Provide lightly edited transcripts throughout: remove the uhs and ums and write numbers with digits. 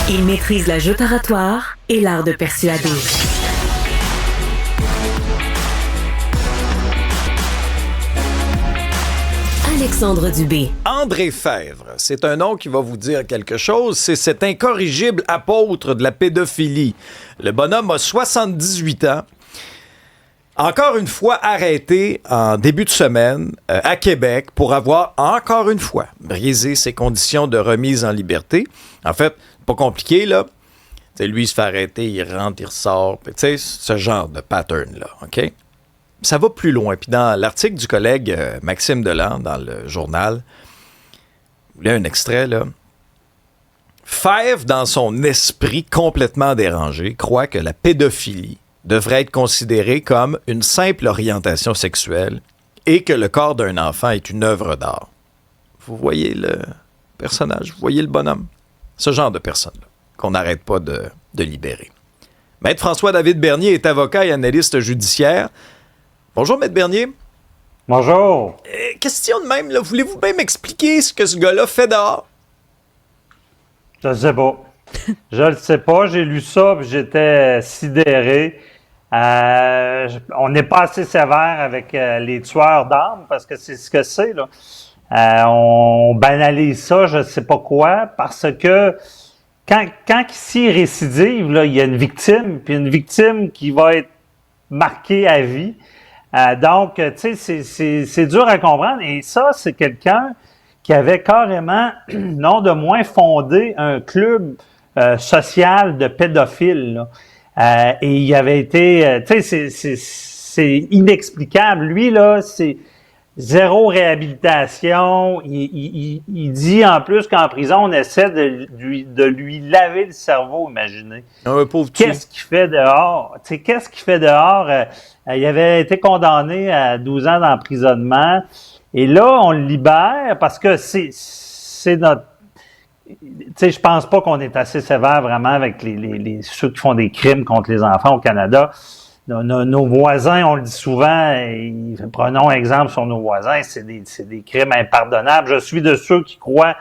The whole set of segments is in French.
Il maîtrise la joute oratoire et l'art de persuader. Alexandre Dubé. André Fèvre, c'est un nom qui va vous dire quelque chose. C'est cet incorrigible apôtre de la pédophilie. Le bonhomme a 78 ans. Encore une fois arrêté en début de semaine à Québec pour avoir, encore une fois, brisé ses conditions de remise en liberté. En fait, pas compliqué, là. T'sais, lui, il se fait arrêter, il rentre, il ressort. Tu sais, ce genre de pattern-là, OK? Ça va plus loin. Puis dans l'article du collègue Maxime Delan, dans le journal, vous voulez un extrait, là? Fèvre, dans son esprit complètement dérangé, croit que la pédophilie devrait être considérée comme une simple orientation sexuelle et que le corps d'un enfant est une œuvre d'art. Vous voyez le personnage, vous voyez le bonhomme? Ce genre de personne-là, qu'on n'arrête pas de libérer. Maître François-David Bernier est avocat et analyste judiciaire. Bonjour, Maître Bernier. Bonjour. Question de même, là, voulez-vous bien m'expliquer ce que ce gars-là fait dehors? Je ne sais pas. Je le sais pas. J'ai lu ça et j'étais sidéré. On n'est pas assez sévère avec les tueurs d'armes parce que c'est ce que c'est, là. On banalise ça, je ne sais pas quoi, parce que quand ici récidive, là, il y a une victime, puis une victime qui va être marquée à vie. Donc, tu sais, c'est dur à comprendre. Et ça, c'est quelqu'un qui avait carrément, non de moins, fondé un club social de pédophiles, là. Et il avait été, tu sais, c'est inexplicable. Lui, là, c'est zéro réhabilitation. Il dit en plus qu'en prison, on essaie de lui laver le cerveau, imaginez. Pauvre petit. Qu'est-ce qu'il fait dehors? Tu sais, qu'est-ce qu'il fait dehors? Il avait été condamné à 12 ans d'emprisonnement. Et là, on le libère parce que c'est notre... Tu sais, je pense pas qu'on est assez sévère vraiment avec ceux qui font des crimes contre les enfants au Canada. Nos voisins, on le dit souvent, prenons exemple sur nos voisins, c'est des crimes impardonnables. Je suis de ceux qui croient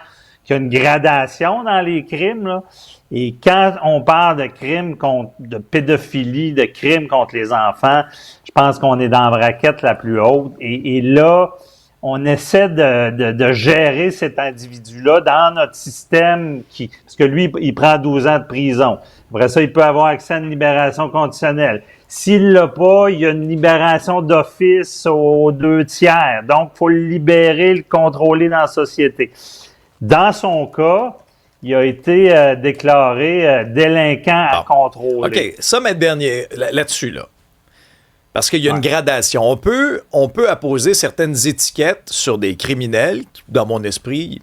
qu'il y a une gradation dans les crimes, là. Et quand on parle de crimes de pédophilie, de crimes contre les enfants, je pense qu'on est dans la braquette la plus haute. Et là, on essaie de gérer cet individu-là dans notre système parce que lui, il prend 12 ans de prison. Après ça, il peut avoir accès à une libération conditionnelle. S'il l'a pas, il y a une libération d'office aux 2/3. Donc, il faut le libérer, le contrôler dans la société. Dans son cas, il a été déclaré délinquant à contrôler. OK, ça, Maître Bernier, là-dessus, là. Parce qu'il y a une gradation. On peut apposer certaines étiquettes sur des criminels. Dans mon esprit,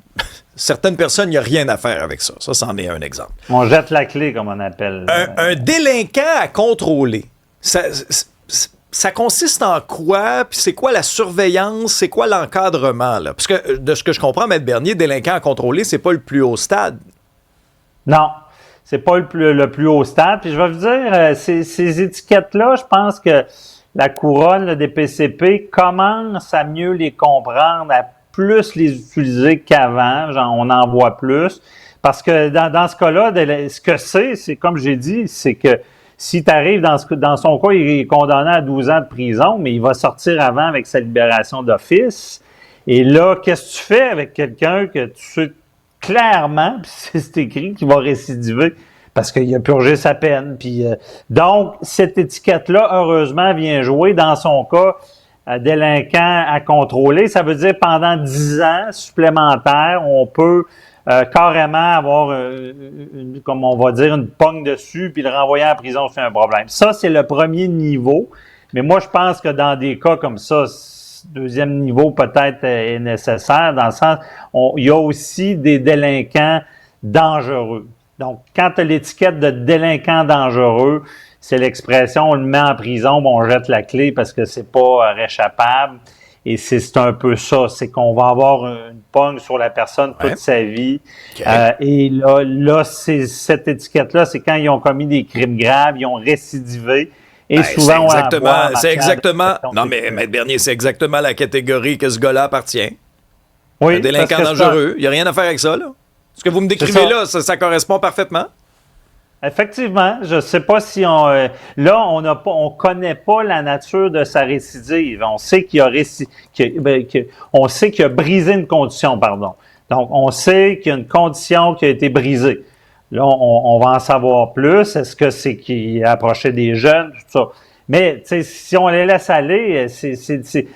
certaines personnes, il n'y a rien à faire avec ça. Ça, c'en est un exemple. On jette la clé, comme on appelle. Un délinquant à contrôler, ça consiste en quoi? Puis c'est quoi la surveillance? C'est quoi l'encadrement, là? Parce que, de ce que je comprends, Maître Bernier, délinquant à contrôler, c'est pas le plus haut stade. Non. C'est pas le plus haut stade. Puis je vais vous dire, ces étiquettes-là, je pense que la couronne là, des PCP commence à mieux les comprendre, à plus les utiliser qu'avant. Genre, on en voit plus. Parce que dans ce cas-là, ce que c'est comme j'ai dit, c'est que si tu arrives dans son cas, il est condamné à 12 ans de prison, mais il va sortir avant avec sa libération d'office. Et là, qu'est-ce que tu fais avec quelqu'un que tu sais clairement, puis c'est écrit, qu'il va récidiver parce qu'il a purgé sa peine. Puis donc, cette étiquette-là, heureusement, vient jouer dans son cas délinquant à contrôler. Ça veut dire pendant 10 ans supplémentaires, on peut carrément avoir, comme on va dire, une pogne dessus puis le renvoyer en prison si c'est un problème. Ça, c'est le premier niveau. Mais moi, je pense que dans des cas comme ça, deuxième niveau peut-être est nécessaire, dans le sens, il y a aussi des délinquants dangereux. Donc, quand tu as l'étiquette de délinquant dangereux, c'est l'expression, on le met en prison, on jette la clé parce que c'est pas réchappable. Et c'est un peu ça, c'est qu'on va avoir une pogne sur la personne toute sa vie. Okay. Et là cette étiquette-là, c'est quand ils ont commis des crimes graves, ils ont récidivé. Et souvent, c'est exactement. Non, mais Maître Bernier, c'est exactement la catégorie que ce gars-là appartient. Oui. Un délinquant dangereux. Il n'y a rien à faire avec ça, là. Ce que vous me décrivez là, ça correspond parfaitement. Effectivement, je ne sais pas si on connaît pas la nature de sa récidive. On sait on sait qu'il a brisé une condition, pardon. Donc, on sait qu'il y a une condition qui a été brisée. Là, on va en savoir plus. Est-ce que c'est qu'il a approché des jeunes, tout ça. Mais, tu sais, si on les laisse aller, tu sais,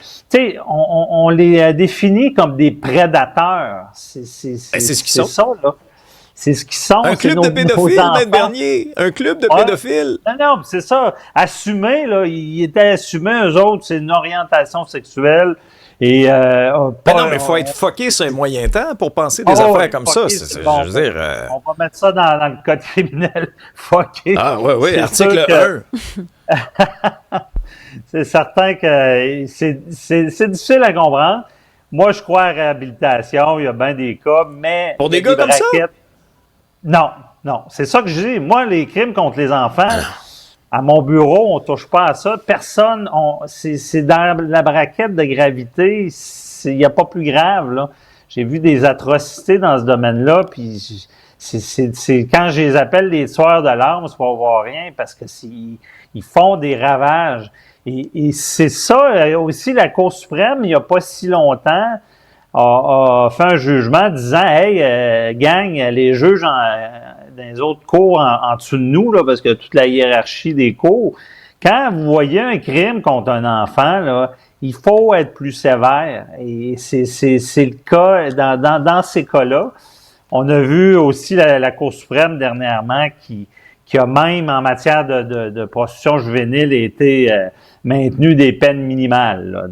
on les définit comme des prédateurs. C'est ce qu'ils sont. C'est ça, là. C'est ce qu'ils sont. Un club de pédophiles, Maître Bernier. Un club de pédophiles. Non, c'est ça. Assumé, là, ils étaient assumés, eux autres, c'est une orientation sexuelle. Et, non, mais il faut être fucké sur un moyen temps pour penser des affaires comme ça. Bon, je veux dire, on va mettre ça dans le code criminel. Fucké. Ah, oui, article 1. C'est certain que c'est difficile à comprendre. Moi, je crois à la réhabilitation. Il y a bien des cas, mais... Pour des gars comme ça? Non. C'est ça que je dis. Moi, les crimes contre les enfants, à mon bureau, on ne touche pas à ça. Personne, c'est dans la braquette de gravité. Il n'y a pas plus grave, là. J'ai vu des atrocités dans ce domaine-là, puis c'est quand je les appelle les tueurs de larmes, c'est pas voir rien, parce que ils font des ravages. Et c'est ça aussi, la Cour suprême, il n'y a pas si longtemps, a fait un jugement disant « Hey, gang, les juges dans les autres cours en dessous de nous, là, parce que toute la hiérarchie des cours, quand vous voyez un crime contre un enfant, là, il faut être plus sévère. » Et c'est le cas dans ces cas-là. On a vu aussi la Cour suprême dernièrement qui a même, en matière de prostitution juvénile, été maintenu des peines minimales.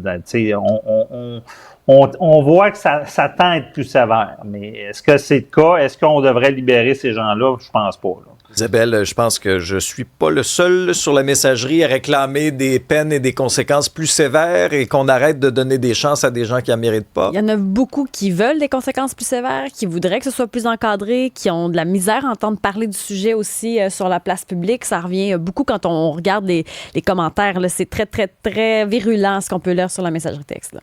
On voit que ça tend à être plus sévère. Mais est-ce que c'est le cas? Est-ce qu'on devrait libérer ces gens-là? Je pense pas. Là. Isabelle, je pense que je suis pas le seul sur la messagerie à réclamer des peines et des conséquences plus sévères et qu'on arrête de donner des chances à des gens qui en méritent pas. Il y en a beaucoup qui veulent des conséquences plus sévères, qui voudraient que ce soit plus encadré, qui ont de la misère à entendre parler du sujet aussi sur la place publique. Ça revient beaucoup quand on regarde les commentaires. Là. C'est très, très, très virulent ce qu'on peut lire sur la messagerie texte. Là.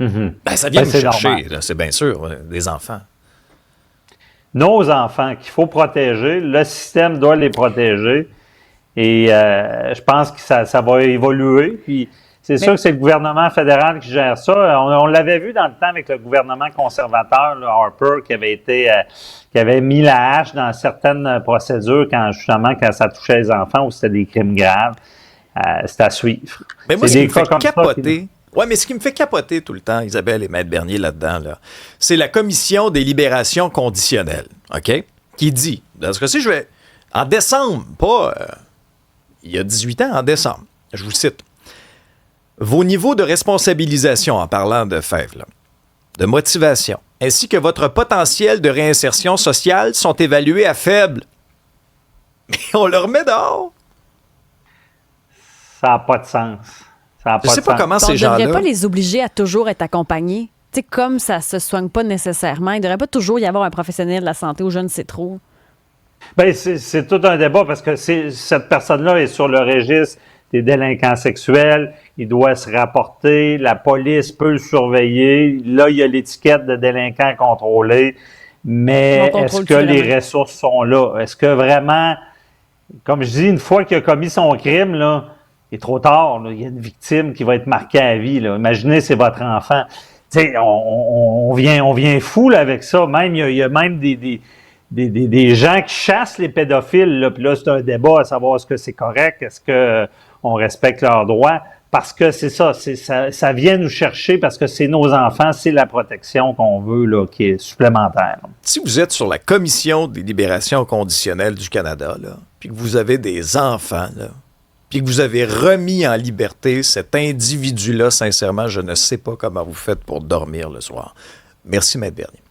Mm-hmm. Ben, ça vient nous chercher, là, c'est bien sûr, des enfants. Nos enfants qu'il faut protéger, le système doit les protéger et je pense que ça va évoluer. Puis c'est sûr que c'est le gouvernement fédéral qui gère ça. On l'avait vu dans le temps avec le gouvernement conservateur, là, Harper, qui avait mis la hache dans certaines procédures quand ça touchait les enfants ou c'était des crimes graves. C'est à suivre. Mais moi, ce qui me fait capoter... Oui, mais ce qui me fait capoter tout le temps, Isabelle et Maître Bernier là-dedans, là, c'est la Commission des libérations conditionnelles, OK? Qui dit, dans ce cas-ci, en décembre, pas il y a 18 ans, en décembre, je vous cite, « Vos niveaux de responsabilisation, en parlant de fèves, là, de motivation, ainsi que votre potentiel de réinsertion sociale sont évalués à faible. » Mais on le remet dehors. Ça n'a pas de sens. Je ne sais pas comment ces gens-là... On ne devrait pas les obliger à toujours être accompagnés. Tu sais, comme ça ne se soigne pas nécessairement, il ne devrait pas toujours y avoir un professionnel de la santé ou je ne sais trop. Bien, c'est tout un débat parce que cette personne-là est sur le registre des délinquants sexuels. Il doit se rapporter. La police peut le surveiller. Là, il y a l'étiquette de délinquant contrôlé. Mais est-ce que les ressources sont là? Est-ce que vraiment, comme je dis, une fois qu'il a commis son crime, là, il est trop tard, là. Il y a une victime qui va être marquée à vie. Là. Imaginez, c'est votre enfant. T'sais, on vient fou là, avec ça. Même il y a même des gens qui chassent les pédophiles. Là. Puis là, c'est un débat à savoir est-ce que c'est correct, est-ce qu'on respecte leurs droits. Parce que c'est ça vient nous chercher parce que c'est nos enfants, c'est la protection qu'on veut là, qui est supplémentaire. Si vous êtes sur la Commission des libérations conditionnelles du Canada, là, puis que vous avez des enfants, là, puis que vous avez remis en liberté cet individu-là, sincèrement, je ne sais pas comment vous faites pour dormir le soir. Merci, Maître Bernier.